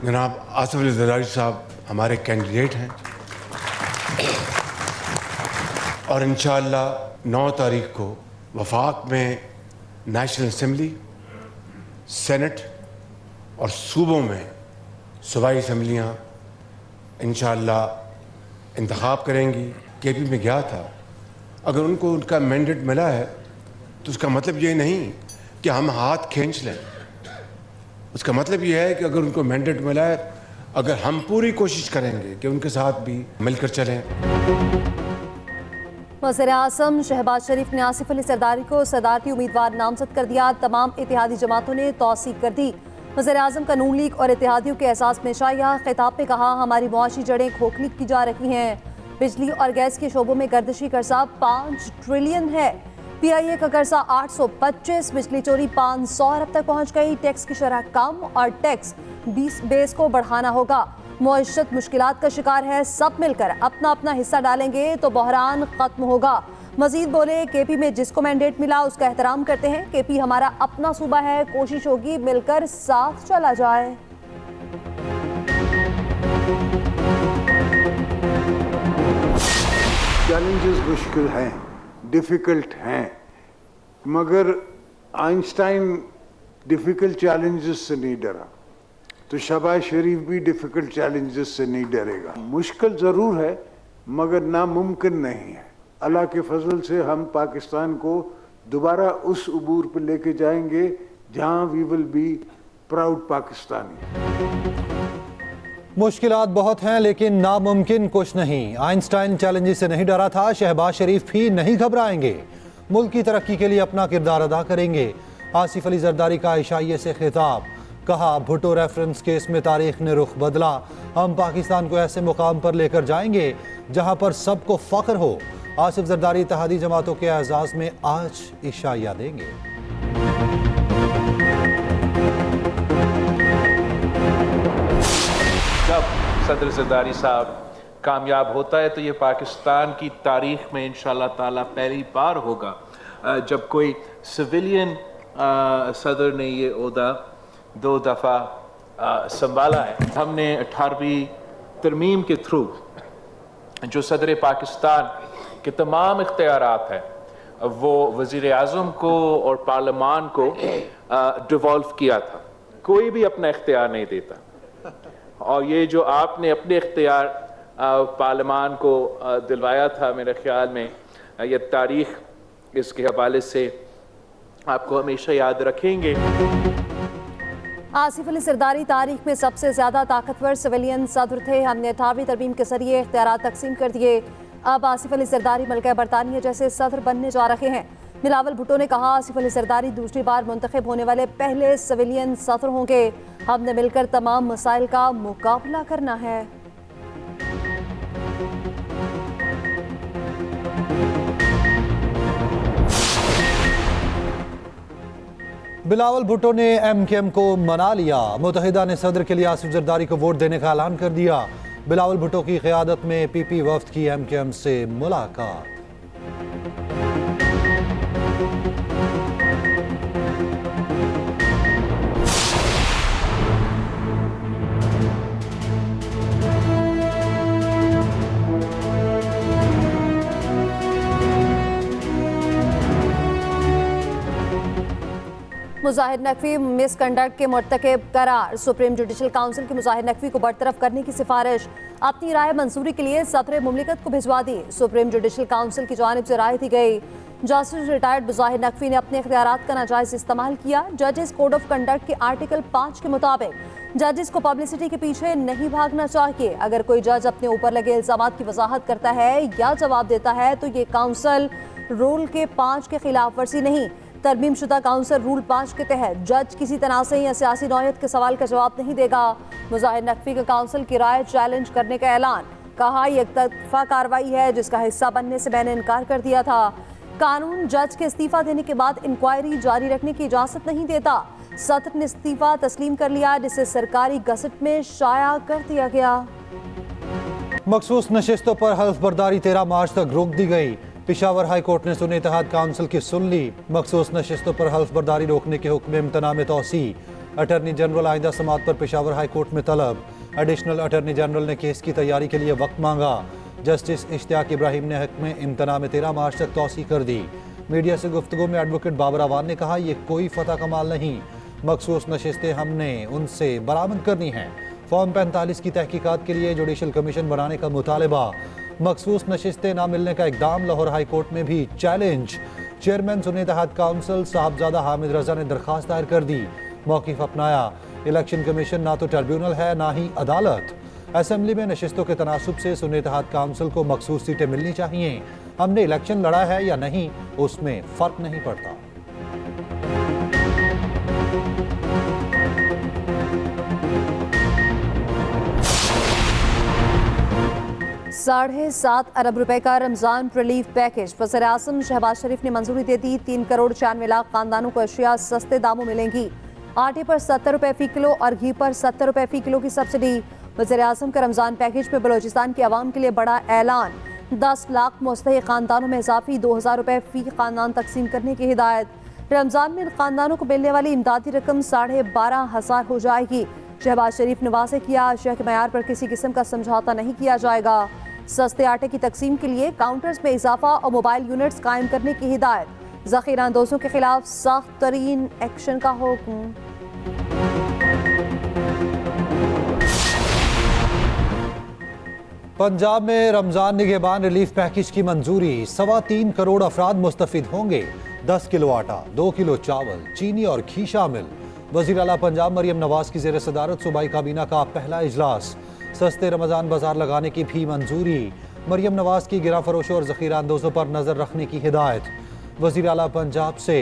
जनाब आसिफ अली जरदारी साहब हमारे कैंडिडेट हैं और इंशाअल्लाह 9 तारीख को वफाक में नेशनल असम्बली, सेनेट और सूबों में सूबाई असम्बलियाँ इंशाअल्लाह इंतखाब करेंगी। केपी में गया था, अगर उनको उनका मैंडेट मिला है तो उसका मतलब ये नहीं कि हम हाथ खींच लें। उसका मतलब ये है कि अगर उनको मैंडेट मिला है, अगर हम पूरी कोशिश करेंगे कि उनके साथ भी मिलकर चलें। वज़ीर-ए-आज़म शहबाज शरीफ ने आसिफ अली जरदारी को सदारती उम्मीदवार नामजद कर दिया। तमाम इत्तेहादी जमातों ने तौसीक कर दी। वज़ीर-ए-आज़म का नून लीग और इत्तेहादियों के एहसास में शाया। खिताब में कहा, हमारी मुआशी जड़ें खोखली की जा रही हैं। बिजली और गैस के शोबों में गर्दिशी कर्जा 5 ट्रिलियन है। PIA का कर्जा 825, बिजली चोरी 500 अरब तक पहुँच गई। टैक्स की शरह कम और टैक्स बेस को बढ़ाना होगा। मुआशरत मुश्किलात का शिकार है, सब मिलकर अपना अपना हिस्सा डालेंगे तो बहरान खत्म होगा। मजीद बोले, केपी में जिसको मैंडेट मिला उसका एहतराम करते हैं। केपी हमारा अपना सूबा है, कोशिश होगी मिलकर साथ चला जाए। चैलेंजेस मुश्किल हैं, डिफ़िकल्ट हैं, मगर आइंस्टाइन डिफ़िकल्ट चैलेंजेस से नहीं डरा, तो शहबाज शरीफ भी डिफ़िकल्ट चैलेंजेस से नहीं डरेगा। मुश्किल ज़रूर है मगर नामुमकिन नहीं है। अल्लाह के फजल से हम पाकिस्तान को दोबारा उस उबूर पर लेके जाएंगे जहां we will be proud Pakistani. मुश्किलात बहुत हैं लेकिन नामुमकिन कुछ नहीं। आइंस्टाइन चैलेंजेस से नहीं डरा था, शहबाज शरीफ भी नहीं घबराएंगे। मुल्क की तरक्की के लिए अपना किरदार अदा करेंगे। आसिफ अली जरदारी का इशाइये से खिताब, कहा भुट्टो रेफरेंस केस में तारीख ने रुख बदला। हम पाकिस्तान को ऐसे मुकाम पर लेकर जाएंगे जहां पर सबको फख्र हो। आसिफ जरदारी इत्तेहादी जमातों के एजाज में आज इशाइया देंगे। जब सदर जरदारी साहब कामयाब होता है तो ये पाकिस्तान की तारीख में इंशाअल्लाह ताला पहली बार होगा जब कोई सिविलियन सदर ने ये ओहदा 2 दफ़ा संभाला है। हमने 18वीं तरमीम के थ्रू जो सदर पाकिस्तान के तमाम इख्तियारात हैं वो वज़ीर-ए-आज़म को और पार्लियामान को डिवॉल्व किया था। कोई भी अपना इख्तियार नहीं देता, और ये जो आपने अपने इख्तियार पार्लियामान को दिलवाया था, मेरे ख्याल में ये तारीख इसके हवाले से आपको हमेशा याद रखेंगे। आसिफ अली जरदारी तारीख में सबसे ज्यादा ताकतवर सिविलियन सदर थे। हमने 18वीं तरमीम के जरिए इख्तियारात तकसीम कर दिए। अब आसिफ अली जरदारी मलका बरतानिया जैसे सदर बनने जा रहे हैं। बिलावल भुट्टो ने कहा, आसिफ अली जरदारी दूसरी बार मुंतखब होने वाले पहले सिविलियन सदर होंगे। हमने मिलकर तमाम मसाइल का मुकाबला करना है। बिलावल भुट्टो ने MKM को मना लिया। मुत्तहिदा ने सदर के लिए आसिफ जरदारी को वोट देने का ऐलान कर दिया। बिलावल भुट्टो की क़यादत में PP वफ्द की MKM से मुलाकात। मुजाहिद नकवी मिसकंडक्ट के मुर्तकब करार। सुप्रीम जुडिशल काउंसिल की मुजाहिद नकवी को बरतरफ करने की सिफारिश। अपनी राय मंजूरी के लिए सदर मुमलिकत को भिजवा दी। सुप्रीम जुडिशल काउंसिल की जानिब से राय दी गई। जस्टिस रिटायर्ड मुजाहिद नकवी ने अपने इख्तियारात का नाजायज इस्तेमाल किया। जजेस कोड ऑफ कंडक्ट के आर्टिकल 5 के मुताबिक जजेस को पब्लिसिटी के पीछे नहीं भागना चाहिए। अगर कोई जज अपने ऊपर लगे इल्जामात की वजाहत करता है या जवाब देता है तो ये काउंसिल रूल के 5 के खिलाफ वर्जी नहीं। तरमीम शुदा काउंसिल रूल 5 के तहत जज किसी तनाज़े या सियासी नौयत के सवाल का जवाब नहीं देगा। मुजाहिद नकवी का काउंसिल की राय चैलेंज करने का ऐलान। कहा, यह एक तरफा कार्रवाई है जिसका हिस्सा बनने से मैंने इनकार कर दिया था। कानून जज के इस्तीफा देने के बाद इंक्वायरी जारी रखने की इजाजत नहीं देता। सदर ने इस्तीफा तस्लीम कर लिया, जिसे सरकारी गजट में शाया कर दिया गया। मखसूस नशिस्तों पर हल्फ बर्दारी 13 मार्च तक रोक दी गई। पेशावर हाई कोर्ट ने सुन्नी इत्तेहाद काउंसिल की सुन ली। मखसूस नशिस्तों पर हल्फ बर्दारी रोकने के हुक्म इम्तना में तौसी। अटॉर्नी जनरल आइंदा समाअत पर पेशावर हाई कोर्ट में तलब। एडिशनल अटॉर्नी जनरल ने केस की तैयारी के लिए वक्त मांगा। जस्टिस इश्तियाक इब्राहिम ने हक में इम्तना में 13 मार्च तक तौसी कर दी। मीडिया से गुफ्तगू में एडवोकेट बाबर अवान ने कहा, ये कोई फतह का माल नहीं, मखसूस नशिस्तें हमने उनसे बरामद करनी हैं। फॉर्म 45 की तहकीकात के लिए जुडिशल कमीशन बनाने का मुतालबा। मखसूस नशिस्तें ना मिलने का इकदाम लाहौर हाई कोर्ट में भी challenge. Chairman Sunni Ittehad council Sahibzada Hamid Raza ने दरखास्त दायर कर दी, मौक़िफ़ अपनाया। इलेक्शन कमीशन ना तो ट्रिब्यूनल है ना ही अदालत। असेंबली में नशिस्तों के तनासुब से सुन्नी इत्तेहाद काउंसिल को मखसूस सीटें मिलनी चाहिए। हमने इलेक्शन लड़ा है या नहीं, उसमें फ़र्क नहीं पड़ता। 7.5 अरब रुपए का रमजान रिलीफ पैकेज वज़ीर आज़म शहबाज शरीफ ने मंजूरी दे दी। 3 करोड़ 96 लाख खानदानों को अशिया सस्ते दामों मिलेंगी। आटे पर 70 रुपए फी किलो और घी पर 70 रुपए फी किलो की सब्सिडी। वज़ीर आज़म का रमजान पैकेज में बलोचिस्तान के अवाम के लिए बड़ा ऐलान। 10 लाख मुस्तहिक खानदानों में इजाफी 2000 रुपए फी खानदान तकसीम करने की हिदायत। रमजान में इन खानदानों को मिलने वाली इमदादी रकम 12,500 हो जाएगी। शहबाज शरीफ ने वाज़ेह किया, अशिया के मयार पर किसी किस्म का समझौता नहीं किया जाएगा। सस्ते आटे की तकसीम के लिए काउंटर्स में इजाफा और मोबाइल यूनिट्स कायम करने की हिदायत। ज़ख़ीरा अंदोज़ों के खिलाफ सख्त तरीन एक्शन का हुक्म। पंजाब में रमजान निगहबान रिलीफ पैकेज की मंजूरी। 3.25 करोड़ अफराद मुस्तफिद होंगे। 10 किलो आटा, 2 किलो चावल, चीनी और घी शामिल। वज़ीर आला पंजाब मरियम नवाज की ज़ेर सदारत सूबाई काबीना का पहला इजलास। सस्ते रमजान बाजार लगाने की भी मंजूरी। मरियम नवाज की गिरा फरोशों और ज़ख़ीरा अंदोज़ों पर नज़र रखने की हिदायत। वज़ीर आला पंजाब से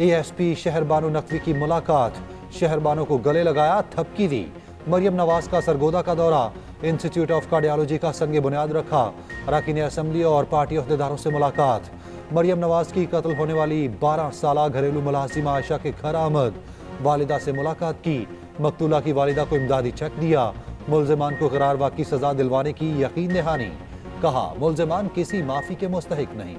ASP शहरबानो नकवी की मुलाकात। शहरबानों को गले लगाया, थपकी दी। मरियम नवाज का सरगोदा का दौरा। इंस्टीट्यूट ऑफ कार्डियोलॉजी का संग बुनियाद रखा। अरकान असम्बली और पार्टी अहदेदारों से मुलाकात। मरियम नवाज की कत्ल होने वाली 12 साला घरेलू मुलाजिमा आयशा के घर आमद। वालिदा से मुलाकात की। मकतूला की वालिदा को इमदादी चेक दिया। मुल्ज़िमान को क़रारवाद की सजा दिलवाने की यकीन दहानी। कहा, मुल्ज़िमान किसी माफ़ी के मुस्तहिक नहीं।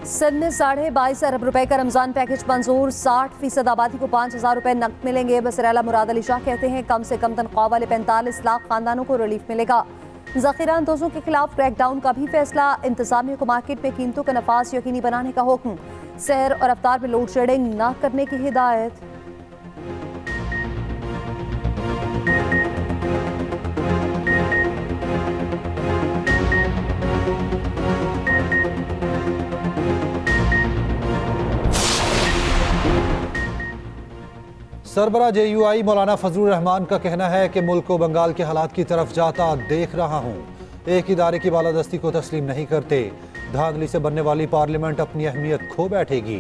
सिंध में 22.5 अरब रुपए का रमजान पैकेज मंजूर। 60% आबादी को 5,000 रुपए नकद मिलेंगे। वज़ीर आला मुराद अली शाह कहते हैं, कम से कम तनख्वाह वाले 45 लाख खानदानों को रिलीफ मिलेगा। ज़ख़ीरा अंदोज़ों के खिलाफ क्रैकडाउन का भी फैसला। इंतजामिया को मार्केट में कीमतों का नफाज यकीनी बनाने का हुक्म। सहर और अफ्तार में लोड शेडिंग न करने की हिदायत। सरबरा JUI मौलाना फजलुर रहमान का कहना है कि मुल्क को बंगाल के हालात की तरफ जाता देख रहा हूँ। एक इदारे की बालादस्ती को तस्लीम नहीं करते। धांधली से बनने वाली पार्लियामेंट अपनी अहमियत खो बैठेगी।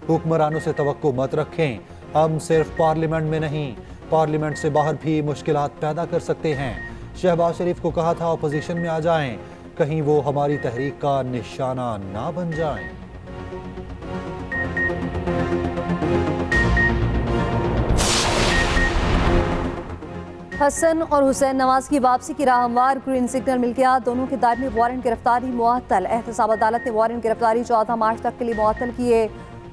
हुक्मरानों से तवक्को मत रखें। हम सिर्फ पार्लियामेंट में नहीं, पार्लियामेंट से बाहर भी मुश्किलात पैदा कर सकते हैं। शहबाज शरीफ को कहा था अपोजिशन में आ जाएं, कहीं वो हमारी तहरीक का निशाना ना बन जाएं। हसन और हुसैन नवाज की वापसी की राह हमवार। ग्रीन सिग्नल मिल गया। दोनों के दायरे में वारंट गिरफ्तारी मुअत्तल। एहतसाब अदालत ने वारंट गिरफ्तारी 14 मार्च तक के लिए मुअत्तल किए।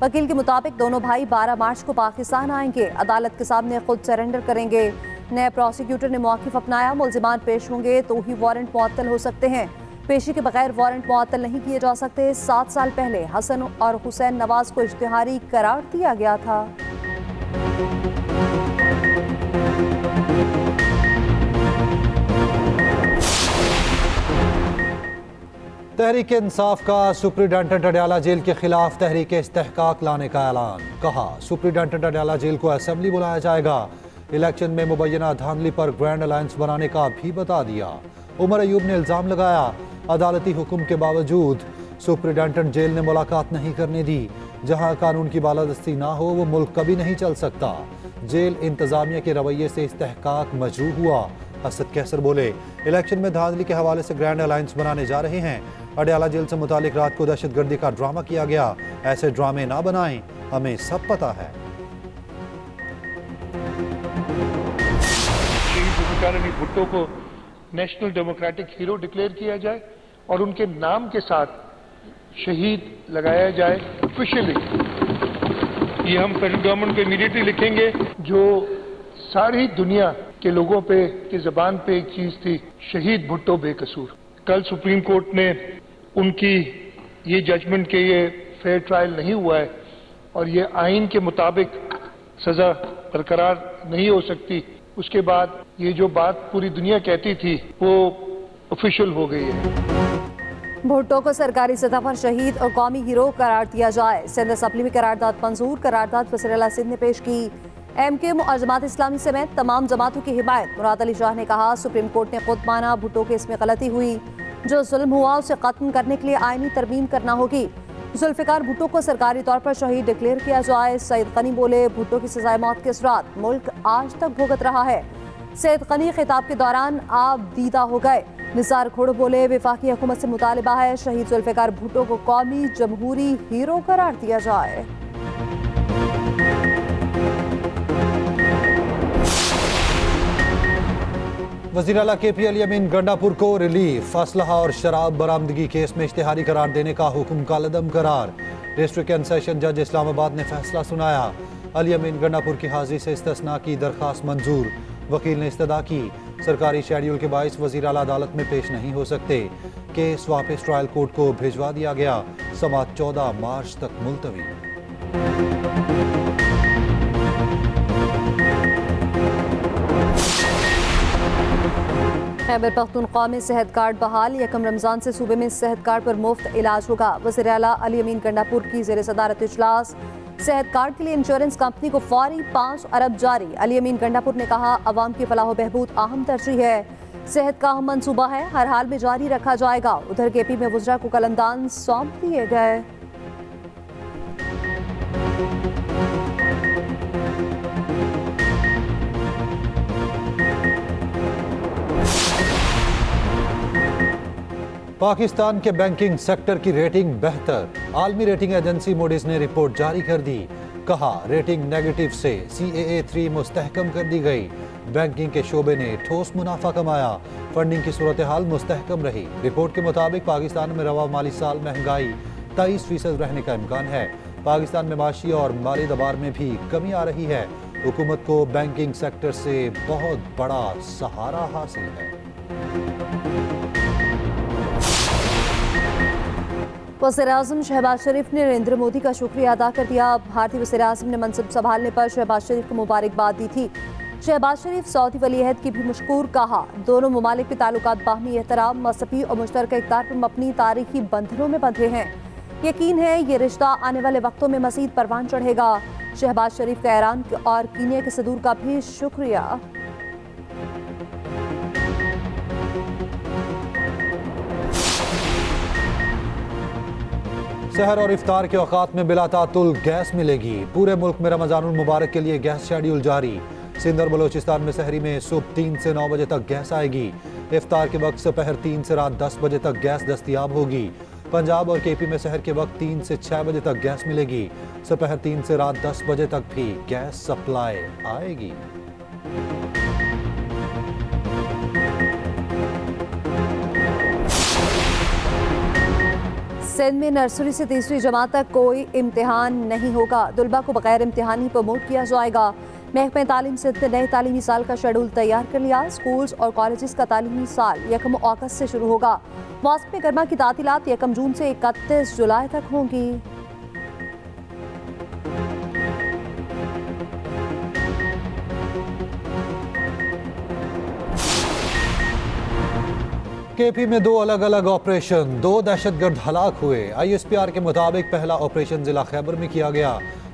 वकील के मुताबिक दोनों भाई 12 मार्च को पाकिस्तान आएंगे। अदालत के सामने खुद सरेंडर करेंगे। नए प्रोसिक्यूटर ने मौक़िफ़ अपनाया, मुल्ज़िमान पेश होंगे तो ही वारंट मुअत्तल हो सकते हैं। पेशी के बगैर वारंट मुअत्तल नहीं किए जा सकते। 7 साल पहले हसन और हुसैन नवाज को इश्तिहारी करार दिया गया था। तहरीक इंसाफ का सुप्रिटेंडेंट अडयाला जेल के खिलाफ तहरीक इस्तेहकाक लाने का ऐलान। कहा, सुप्रिटेंडेंट अडयाला जेल को असेंबली बुलाया जाएगा। इलेक्शन में मुबैना धांधली पर ग्रैंड अलायंस बनाने का भी बता दिया। उमर अयूब ने इल्ज़ाम लगाया, अदालती हुक्म के बावजूद सुप्रिटेंडेंट जेल ने मुलाकात नहीं करने दी। जहां कानून की बालादस्ती ना हो वो मुल्क कभी नहीं चल सकता। जेल इंतजामिया के रवैये से इस्तेहकाक मजरूह हुआ। असद कैसर बोले, इलेक्शन में धांधली के हवाले से ग्रैंड अलायंस बनाने जा रहे हैं। अडयाला जेल से मुतालिक रात को दहशतगर्दी का ड्रामा किया गया। ऐसे ड्रामे ना बनाएं, हमें सब पता है। शहीद भुट्टो को नेशनल डेमोक्रेटिक हीरो डिक्लेयर किया जाए और उनके नाम के साथ शहीद लगाया जाए ऑफिशियली। ये हम फेडरल गवर्नमेंट को इमीडिएटली लिखेंगे। जो सारी दुनिया के लोगों पे की जबान पे एक चीज थी, शहीद भुट्टो बेकसूर। कल सुप्रीम कोर्ट ने उनकी ये जजमेंट के ये फेयर ट्रायल नहीं हुआ है और ये आइन के मुताबिक सजा बरकरार नहीं हो सकती। उसके बाद ये जो बात पूरी दुनिया कहती थी वो ऑफिशियल हो गई है। भुट्टो को सरकारी सतह पर शहीद और कौमी हीरो करार दिया जाए। सिंध असम्बली में करारदाद मंजूर। करारदाद वज़ीर-ए-आला सिंध ने पेश की। MKM और जमात इस्लामी समेत तमाम जमातों की हिमायत। मुराद अली शाह ने कहा, सुप्रीम कोर्ट ने खुद माना भुट्टो केस में गलती हुई। जो जुल्म हुआ उसे खत्म करने के लिए आईनी तरमीम करना होगी। जुल्फिकार भुट्टो को सरकारी तौर पर शहीद डिक्लेयर किया जाए। सईद गनी बोले, भुट्टो की सजाए मौत के असरात मुल्क आज तक भुगत रहा है। सईद गनी खिताब के दौरान आप दीदा हो गए। निसार खोड़ बोले, वफाकी हुकूमत से मुतालिबा है शहीद जुल्फिकार भुट्टो को कौमी जमहूरी हीरो करार दिया जाए। वज़ीर-ए-आला KP अली अमीन गंडापुर को रिलीफ। असलहा और शराब बरामदगी केस में इश्तिहारी करार देने का हुक्म कालदम करार। डिस्ट्रिक्ट एंड सेशन जज इस्लामाबाद ने फैसला सुनाया। अली अमीन गंडापुर की हाजिरी से इस्तिस्ना की दरखास्त मंजूर। वकील ने इस्तदा की, सरकारी शेड्यूल के बाइस वज़ीर-ए-आला अदालत में पेश नहीं हो सकते। केस वापस ट्रायल कोर्ट को भिजवा दिया गया। समाअत 14 मार्च तक मुलतवी। खैबर पख्तूनख्वा में सेहत कार्ड बहाल। 1 रमजान से सूबे में सेहत कार्ड पर मुफ्त इलाज होगा। वज़ीर-ए-आला अली अमीन गंडापुर की ज़ेर सदारत इजलास। सेहत कार्ड के लिए इंश्योरेंस कंपनी को फौरी 5 अरब जारी। अली अमीन गंडापुर ने कहा, अवाम की फलाह बहबूद अहम तरजीह है। सेहत का अहम मंसूबा है, हर हाल में जारी रखा जाएगा। उधर KP में वज़रा को कलमदान सौंप दिए गए। पाकिस्तान के बैंकिंग सेक्टर की रेटिंग बेहतर। आलमी रेटिंग एजेंसी मूडीज ने रिपोर्ट जारी कर दी। कहा, रेटिंग नेगेटिव से CAA 3 मुस्तहकम कर दी गई। बैंकिंग के शोबे ने ठोस मुनाफा कमाया। फंडिंग की सूरत हाल मुस्तहकम रही। रिपोर्ट के मुताबिक पाकिस्तान में रवा माली साल महंगाई 23% रहने का इम्कान है। पाकिस्तान में माशी और माली दबार में भी कमी आ रही है। हुकूमत को बैंकिंग सेक्टर से बहुत बड़ा सहारा हासिल है। वज़ीर-ए-आज़म शहबाज शरीफ ने नरेंद्र मोदी का शुक्रिया अदा कर दिया। भारतीय वज़ीर-ए-आज़म ने मनसब संभालने पर शहबाज शरीफ को मुबारकबाद दी थी। शहबाज शरीफ सऊदी वली अहद की भी मशकूर कहा। दोनों ममालिक के ताल्लुकात बाहमी एहतराम, मज़हबी और मुश्तरका इक़्तिदार पर मबनी तारीखी बंधनों में बंधे हैं। यकीन है ये रिश्ता आने वाले वक्तों में मज़ीद परवान चढ़ेगा। शहबाज शरीफ का ईरान और कीनिया के सदूर का भी शुक्रिया। सहर और इफ्तार के औकात में बिला तातुल गैस मिलेगी। पूरे मुल्क में रमजानुल मुबारक के लिए गैस शेड्यूल जारी। सिंध और बलोचिस्तान में सहरी में सुबह 3 से 9 बजे तक गैस आएगी। इफ्तार के वक्त दोपहर 3 से रात 10 बजे तक गैस दस्तयाब होगी। पंजाब और KP में सहर के वक्त 3 से 6 बजे तक गैस मिलेगी। दोपहर 3 से रात 10 बजे तक भी गैस सप्लाई आएगी। सिंध में नर्सरी से तीसरी जमात तक कोई इम्तिहान नहीं होगा। दुलबा को बगैर इम्तिहान ही प्रमोट किया जाएगा। महकमे तालीम सिंध ने नए तालीमी साल का शेड्यूल तैयार कर लिया। स्कूल्स और कॉलेजेस का तालीमी साल 1 अगस्त से शुरू होगा। मौसम गर्मा की तातीलात 1 जून से 31 जुलाई तक होंगी। KP में 2 अलग अलग ऑपरेशन, 2 दहशतगर्द हलाक हुए। ISPR के मुताबिक पहला ऑपरेशन जिला खैबर में किया गया।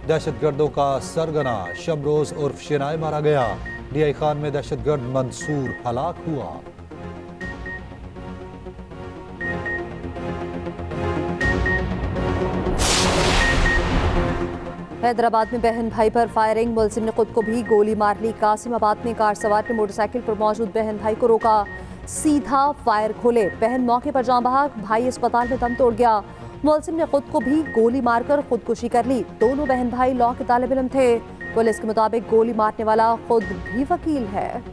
दहशतगर्दों का सरगना शमरोज उर्फ शिनाय मारा गया। DI खान में दहशतगर्द मंसूर हलाक हुआ। हैदराबाद में बहन भाई पर फायरिंग, मुलजिम ने खुद को भी गोली मार ली। कासिमाबाद में कार सवार ने मोटरसाइकिल पर मौजूद बहन भाई को रोका, सीधा फायर खोले। बहन मौके पर जान बहक, भाई अस्पताल में दम तोड़ गया। मुलजिम ने खुद को भी गोली मारकर खुदकुशी कर ली। दोनों बहन भाई लॉ के तालिब इल्म थे। पुलिस के मुताबिक गोली मारने वाला खुद भी वकील है।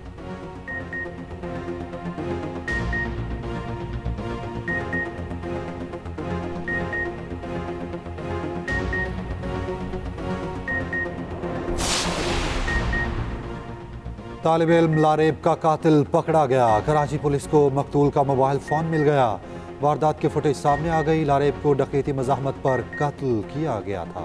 तालिब इल्म लारेब का कातिल पकड़ा गया। कराची पुलिस को मकतूल का मोबाइल फ़ोन मिल गया। वारदात की फुटेज सामने आ गई। लारेब को डकैती मज़ाहमत पर कत्ल किया गया था।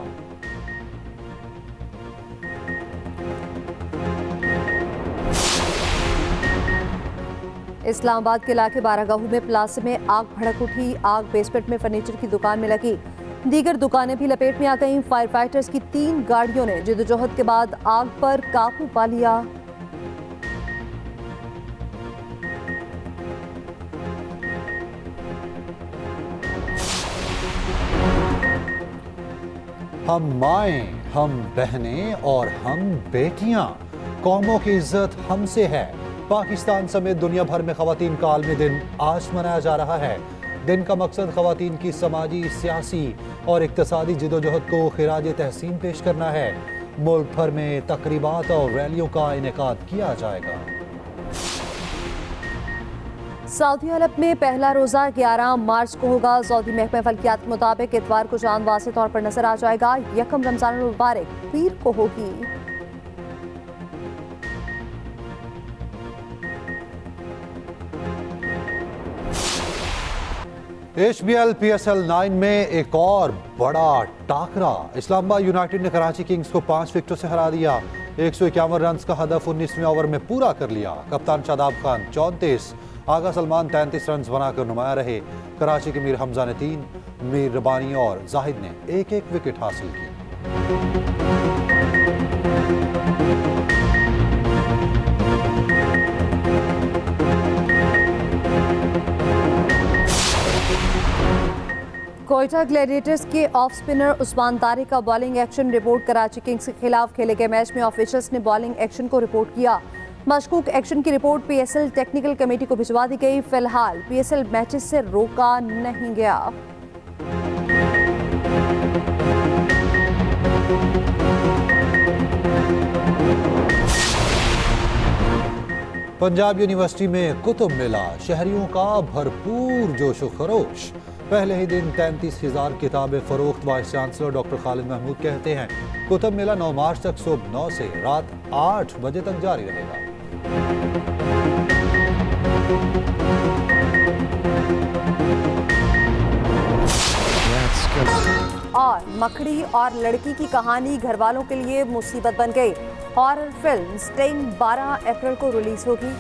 इस्लामाबाद के इलाके बारागाहू में प्लाजा में आग भड़क उठी। आग बेसमेंट में फर्नीचर की दुकान में लगी। दीगर दुकानें भी लपेट में आ गईं। फायर फाइटर्स की 3 गाड़ियों ने जद्दोजहद के बाद आग पर काबू पा लिया। हम माएँ, हम बहनें और हम बेटियां, कौमों की इज्जत हमसे है। पाकिस्तान समेत दुनिया भर में ख़वातीन का आलमी दिन आज मनाया जा रहा है। दिन का मकसद ख़वातीन की समाजी, सियासी और इक़्तिसादी जद्दोजहद को खिराज तहसीन पेश करना है। मुल्क भर में तकरीबात और रैलियों का इनेकाद किया जाएगा। सऊदी अरब में पहला रोजा 11 मार्च को होगा। सऊदी महकमा फल्कियात के मुताबिक इतवार को चांद वाज़ेह तौर पर नजर आ जाएगा। यकम रमजान मुबारक पीर को होगी। HBL PSL 9 में एक और बड़ा टाकरा। इस्लामाबाद यूनाइटेड ने कराची किंग्स को 5 विकेटों से हरा दिया। 151 रन का हदफ 19वें ओवर में पूरा कर लिया। कप्तान शादाब खान 34, आगा सलमान 33 रन बनाकर नुमाया रहे। कराची के मीर हमजा ने 3, मीर रबानी और जाहिद ने एक विकेट हासिल की। कोयटा ग्लैडिएटर्स के ऑफ स्पिनर उस्मान तारिक का bowling action report. Karachi Kings के खिलाफ खेले गए मैच में ऑफिशियल्स ने बॉलिंग एक्शन को रिपोर्ट किया। मशकूक एक्शन की रिपोर्ट PSL टेक्निकल कमेटी को भिजवा दी गई। फिलहाल PSL मैचेस से रोका नहीं गया। पंजाब यूनिवर्सिटी में कुतुब मेला, शहरियों का भरपूर जोश व खरोश। पहले ही दिन 33,000 किताबें फरोख्त। Vice chancellor doctor Khalid Mahmood कहते हैं कुतुब मेला 9 मार्च तक सुबह 9 से रात 8 बजे तक जारी रहेगा। और मकड़ी और लड़की की कहानी घर वालों के लिए मुसीबत बन गई। हॉरर फिल्म स्टिंग 12 अप्रैल को रिलीज होगी।